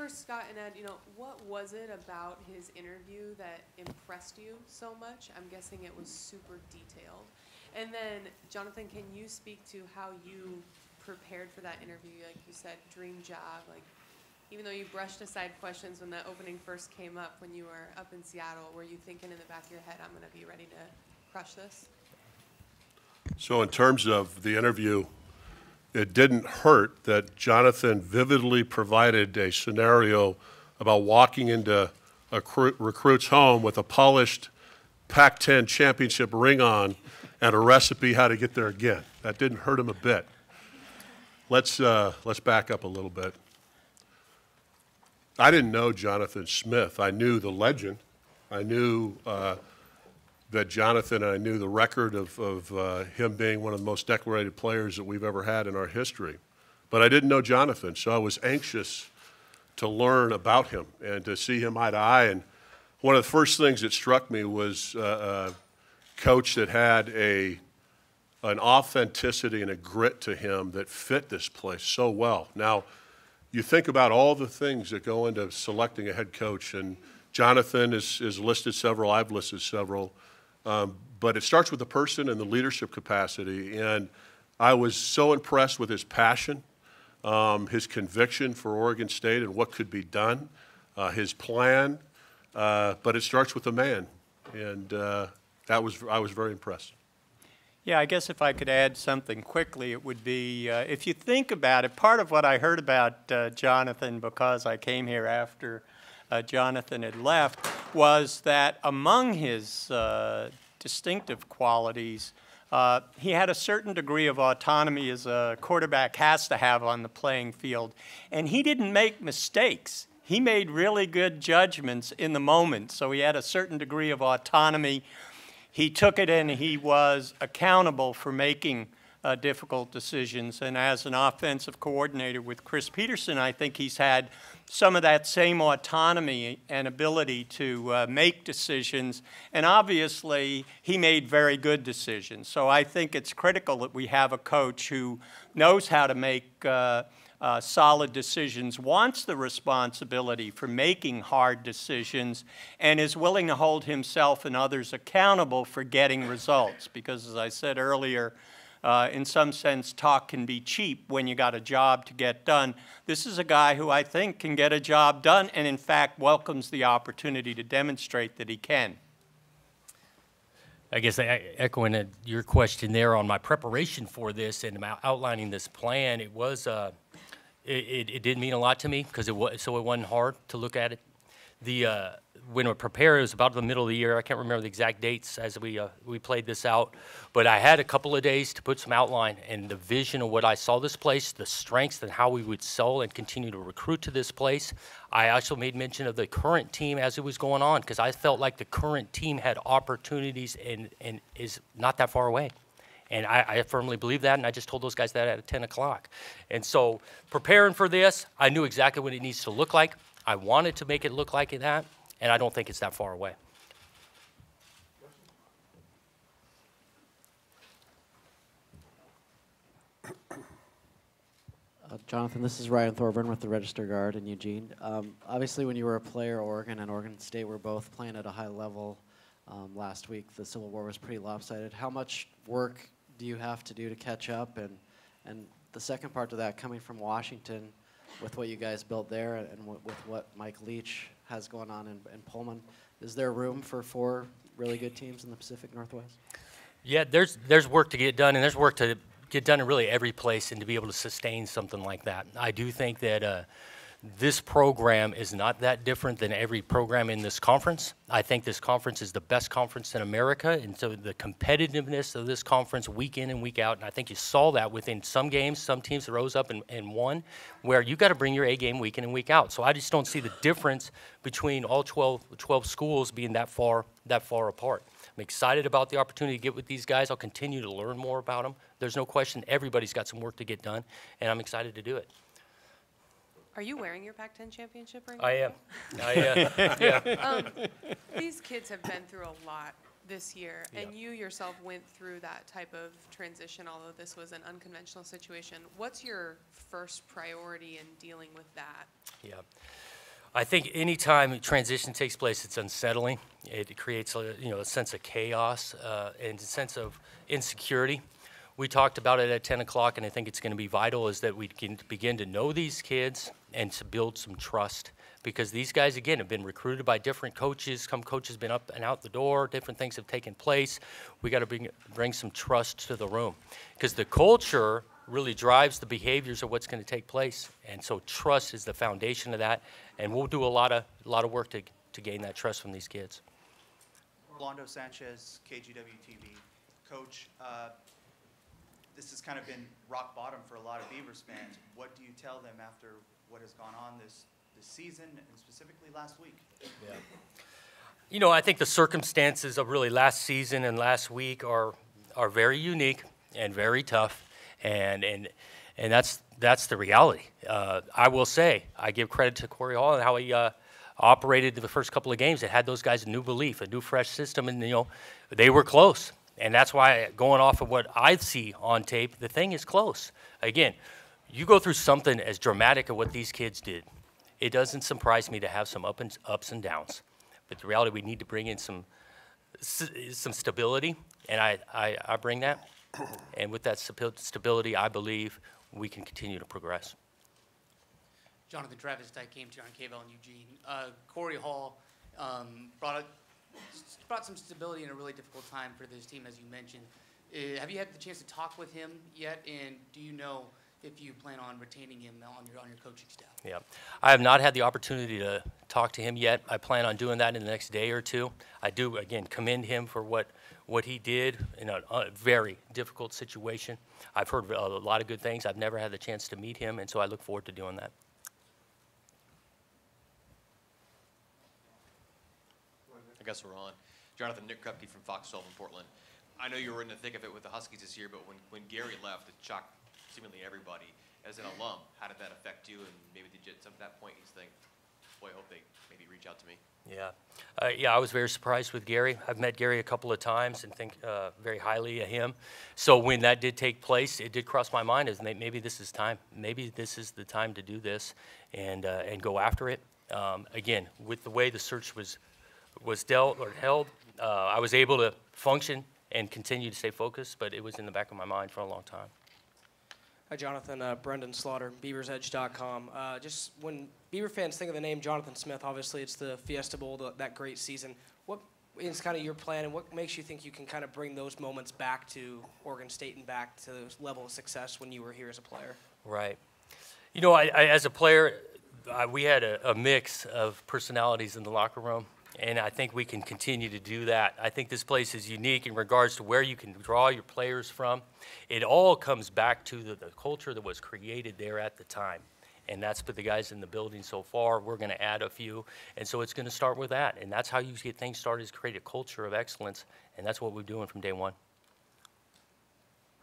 for Scott and Ed, what was it about his interview that impressed you so much? I'm guessing it was super detailed. And then, Jonathan, can you speak to how you prepared for that interview? Like you said, dream job. Like, even though you brushed aside questions when the opening first came up when you were up in Seattle, were you thinking in the back of your head, I'm going to be ready to crush this? So in terms of the interview, it didn't hurt that Jonathan vividly provided a scenario about walking into a recruit's home with a polished Pac-10 championship ring on and a recipe how to get there again. That didn't hurt him a bit. Let's back up a little bit. I didn't know Jonathan Smith. I knew the legend. I knew that Jonathan, I knew the record of him being one of the most decorated players that we've ever had in our history. But I didn't know Jonathan, so I was anxious to learn about him and to see him eye to eye. And one of the first things that struck me was a coach that had an authenticity and a grit to him that fit this place so well. Now, you think about all the things that go into selecting a head coach, and Jonathan is listed several, I've listed several, but it starts with the person and the leadership capacity, and I was so impressed with his passion, his conviction for Oregon State and what could be done, his plan, but it starts with the man, and I was very impressed. Yeah, I guess if I could add something quickly, it would be, if you think about it, part of what I heard about Jonathan, because I came here after Jonathan had left, was that among his distinctive qualities, he had a certain degree of autonomy as a quarterback has to have on the playing field. And he didn't make mistakes. He made really good judgments in the moment, so he had a certain degree of autonomy. He took it and he was accountable for making difficult decisions. And as an offensive coordinator with Chris Peterson, I think he's had some of that same autonomy and ability to make decisions. And obviously, he made very good decisions. So I think it's critical that we have a coach who knows how to make solid decisions, wants the responsibility for making hard decisions, and is willing to hold himself and others accountable for getting results. Because as I said earlier, in some sense, talk can be cheap when you got a job to get done. This is a guy who I think can get a job done and in fact welcomes the opportunity to demonstrate that he can. I guess echoing your question there on my preparation for this and outlining this plan, it was it did mean a lot to me because it wasn't hard to look at it. When we prepared, it was about the middle of the year. I can't remember the exact dates as we played this out, but I had a couple of days to put some outline and the vision of what I saw this place, the strengths and how we would sell and continue to recruit to this place. I also made mention of the current team as it was going on because I felt like the current team had opportunities and is not that far away. And I firmly believe that, and I just told those guys that at 10 o'clock. And so preparing for this, I knew exactly what it needs to look like. I wanted to make it look like that, and I don't think it's that far away. Jonathan, this is Ryan Thorburn with the Register Guard in Eugene. Obviously, when you were a player, Oregon and Oregon State were both playing at a high level last week. The Civil War was pretty lopsided. How much work do you have to do to catch up? And the second part to that, coming from Washington, with what you guys built there and with what Mike Leach has going on in Pullman, is there room for 4 really good teams in the Pacific Northwest? Yeah, there's work to get done, and there's work to get done in really every place and to be able to sustain something like that. I do think that this program is not that different than every program in this conference. I think this conference is the best conference in America, and so the competitiveness of this conference week in and week out, and I think you saw that within some games, some teams rose up and won, where you got to bring your A game week in and week out. So I just don't see the difference between all 12 schools being that far apart. I'm excited about the opportunity to get with these guys. I'll continue to learn more about them. There's no question everybody's got some work to get done, and I'm excited to do it. Are you wearing your Pac-10 championship ring? I am. Yeah. These kids have been through a lot this year, Yeah. and you yourself went through that type of transition, although this was an unconventional situation. What's your first priority in dealing with that? Yeah. I think anytime transition takes place, it's unsettling. It creates a sense of chaos and a sense of insecurity. We talked about it at 10 o'clock, and I think it's going to be vital is that we can begin to know these kids and to build some trust. Because these guys, again, have been recruited by different coaches. Some coaches have been up and out the door. Different things have taken place. We got to bring some trust to the room. Because the culture really drives the behaviors of what's going to take place. And so trust is the foundation of that. And we'll do a lot of work to gain that trust from these kids. Orlando Sanchez, KGW-TV. Coach, this has kind of been rock bottom for a lot of Beavers fans. What do you tell them after what has gone on this season and specifically last week? Yeah. You know, I think the circumstances of really last season and last week are very unique and very tough, and that's the reality. I will say I give credit to Corey Hall and how he operated the first couple of games. It had those guys a new belief, a new fresh system, and they were close. And that's why, going off of what I see on tape, the thing is close. Again, you go through something as dramatic as what these kids did. It doesn't surprise me to have some ups and downs. But the reality, we need to bring in some stability, and I bring that. And with that stability, I believe we can continue to progress. Jonathan Travis, Ty came to you on KVL in Eugene. Corey Hall brought some stability in a really difficult time for this team, as you mentioned. Have you had the chance to talk with him yet, and do you know if you plan on retaining him on your coaching staff? Yeah, I have not had the opportunity to talk to him yet. I plan on doing that in the next day or two. I do, again, commend him for what he did in a very difficult situation. I've heard a lot of good things. I've never had the chance to meet him, and so I look forward to doing that. I guess we're on. Jonathan, Nick Krupke from Fox 12 in Portland. I know you were in the thick of it with the Huskies this year, but when Gary left, it shocked seemingly everybody. As an alum, how did that affect you? And maybe did you at that point you think, boy, I hope they maybe reach out to me? Yeah, I was very surprised with Gary. I've met Gary a couple of times and think very highly of him. So when that did take place, it did cross my mind as maybe this is time. Maybe this is the time to do this and go after it. Again, with the way the search was dealt or held, I was able to function and continue to stay focused, but it was in the back of my mind for a long time. Hi, Jonathan. Brendan Slaughter, BeaversEdge.com. Just when Beaver fans think of the name Jonathan Smith, obviously it's the Fiesta Bowl, that great season. What is kind of your plan, and what makes you think you can kind of bring those moments back to Oregon State and back to the level of success when you were here as a player? Right. You know, I as a player, we had a mix of personalities in the locker room. And I think we can continue to do that. I think this place is unique in regards to where you can draw your players from. It all comes back to the culture that was created there at the time. And that's for the guys in the building so far. We're going to add a few. And so it's going to start with that. And that's how you get things started, is create a culture of excellence. And that's what we're doing from day one.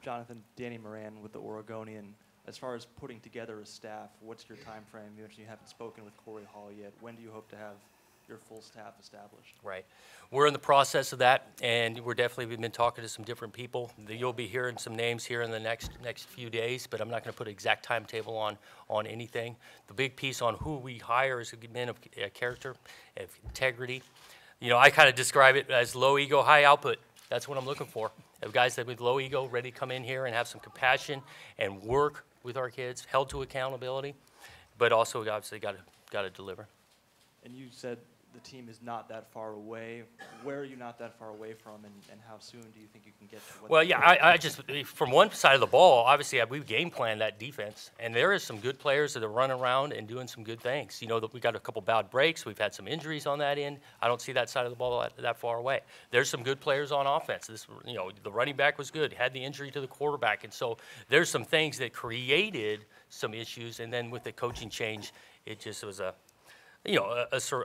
Jonathan, Danny Moran with the Oregonian. As far as putting together a staff, what's your time frame? You mentioned you haven't spoken with Corey Hall yet. When do you hope to have your full staff established? Right. We're in the process of that, and we've been talking to some different people. You'll be hearing some names here in the next few days, but I'm not going to put an exact timetable on anything. The big piece on who we hire is men of character, of integrity. You know, I kind of describe it as low ego, high output. That's what I'm looking for. Of guys that with low ego, ready to come in here and have some compassion and work with our kids, held to accountability, but also obviously got to deliver. And you said the team is not that far away. Where are you not that far away from, and how soon do you think you can get to what? Well, yeah, I just, from one side of the ball, obviously we've game planned that defense, and there is some good players that are running around and doing some good things. You know, we got a couple bad breaks. We've had some injuries on that end. I don't see that side of the ball that far away. There's some good players on offense. The running back was good, had the injury to the quarterback, and so there's some things that created some issues, and then with the coaching change, it just was a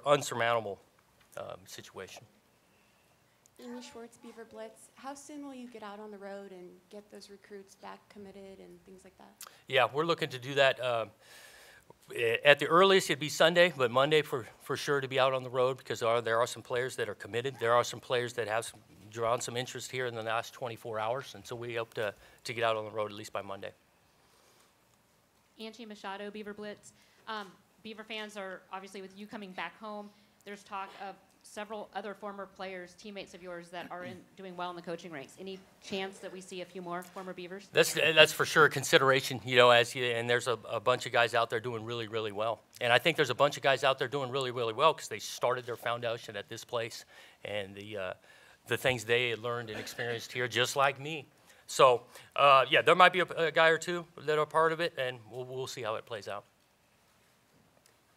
unsurmountable situation. Amy Schwartz, Beaver Blitz. How soon will you get out on the road and get those recruits back committed and things like that? Yeah, we're looking to do that. At the earliest, it'd be Sunday, but Monday for sure to be out on the road, because there are some players that are committed. There are some players that have some drawn some interest here in the last 24 hours, and so we hope to get out on the road at least by Monday. Angie Machado, Beaver Blitz. Beaver fans are, obviously, with you coming back home, there's talk of several other former players, teammates of yours, that are doing well in the coaching ranks. Any chance that we see a few more former Beavers? That's for sure a consideration, and there's a bunch of guys out there doing really, really well. And I think there's a bunch of guys out there doing really, really well because they started their foundation at this place, and the things they had learned and experienced here, just like me. So, yeah, there might be a guy or two that are part of it, and we'll see how it plays out.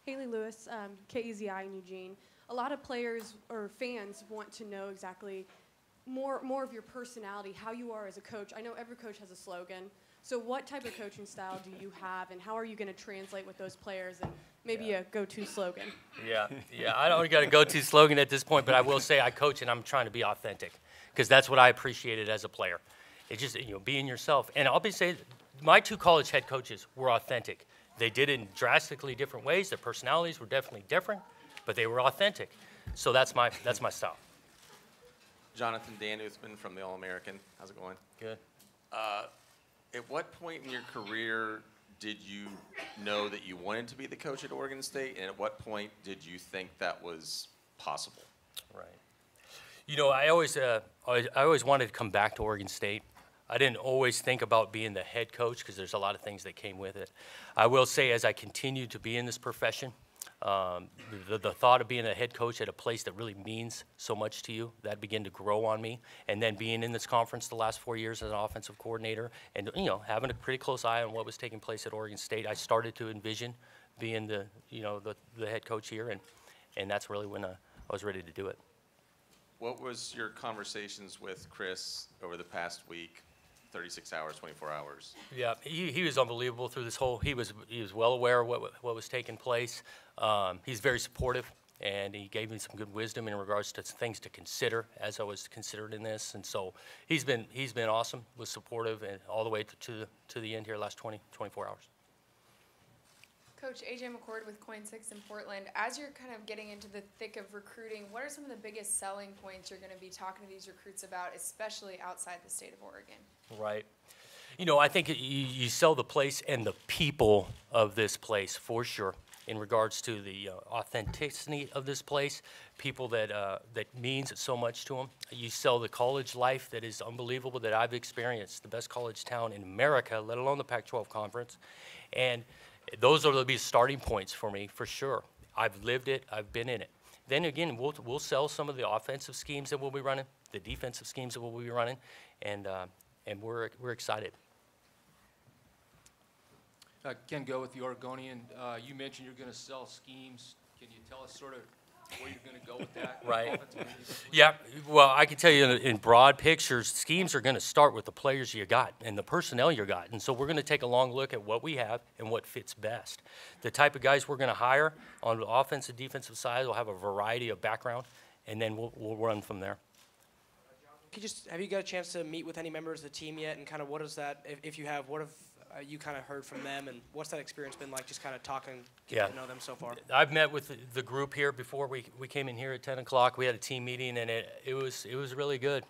Haley Lewis, KEZI in Eugene. A lot of players or fans want to know exactly more of your personality, how you are as a coach. I know every coach has a slogan. So what type of coaching style do you have, and how are you going to translate with those players, and maybe a go-to slogan? Yeah, I don't got a go-to slogan at this point, but I will say I coach and I'm trying to be authentic because that's what I appreciated as a player. It's just, being yourself. And I'll be saying my 2 college head coaches were authentic. They did it in drastically different ways. Their personalities were definitely different, but they were authentic. So that's my style. Jonathan Dan Uthman from the All-American. How's it going? Good. At what point in your career did you know that you wanted to be the coach at Oregon State, and at what point did you think that was possible? Right. I always wanted to come back to Oregon State. I didn't always think about being the head coach because there's a lot of things that came with it. I will say as I continued to be in this profession, the thought of being a head coach at a place that really means so much to you, that began to grow on me. And then being in this conference the last 4 years as an offensive coordinator and, having a pretty close eye on what was taking place at Oregon State, I started to envision being the head coach here, and that's really when I was ready to do it. What was your conversations with Chris over the past week? 36 hours, 24 hours. Yeah, he was unbelievable through this whole. He was well aware of what was taking place. He's very supportive, and he gave me some good wisdom in regards to things to consider as I was considered in this. And so he's been awesome, was supportive, and all the way to the end here, last 24 hours. Coach AJ McCord with Coin 6 in Portland. As you're kind of getting into the thick of recruiting, what are some of the biggest selling points you're going to be talking to these recruits about, especially outside the state of Oregon? Right. I think you sell the place and the people of this place for sure. In regards to the authenticity of this place, people that means so much to them. You sell the college life that is unbelievable that I've experienced, the best college town in America, let alone the Pac-12 conference, and those are the starting points for me, for sure. I've lived it. I've been in it. Then again, we'll sell some of the offensive schemes that we'll be running, the defensive schemes that we'll be running, and we're excited. Ken Go with the Oregonian. You mentioned you're going to sell schemes. Can you tell us sort of where you're going to go with that? Right. Yeah. Well, I can tell you in broad pictures, schemes are going to start with the players you got and the personnel you got. And so we're going to take a long look at what we have and what fits best. The type of guys we're going to hire on the offensive, defensive side will have a variety of background, and then we'll run from there. Have you got a chance to meet with any members of the team yet? And kind of what is that, if you have, what have you kind of heard from them, and what's that experience been like, just kind of getting to know them so far? I've met with the group here before we came in here at 10 o'clock. We had a team meeting, and it was really good.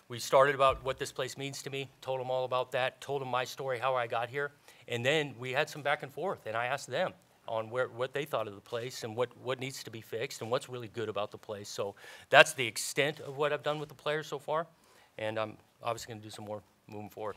We started about what this place means to me, told them all about that, told them my story, how I got here, and then we had some back and forth, and I asked them on what they thought of the place and what needs to be fixed and what's really good about the place. So that's the extent of what I've done with the players so far, and I'm obviously going to do some more moving forward.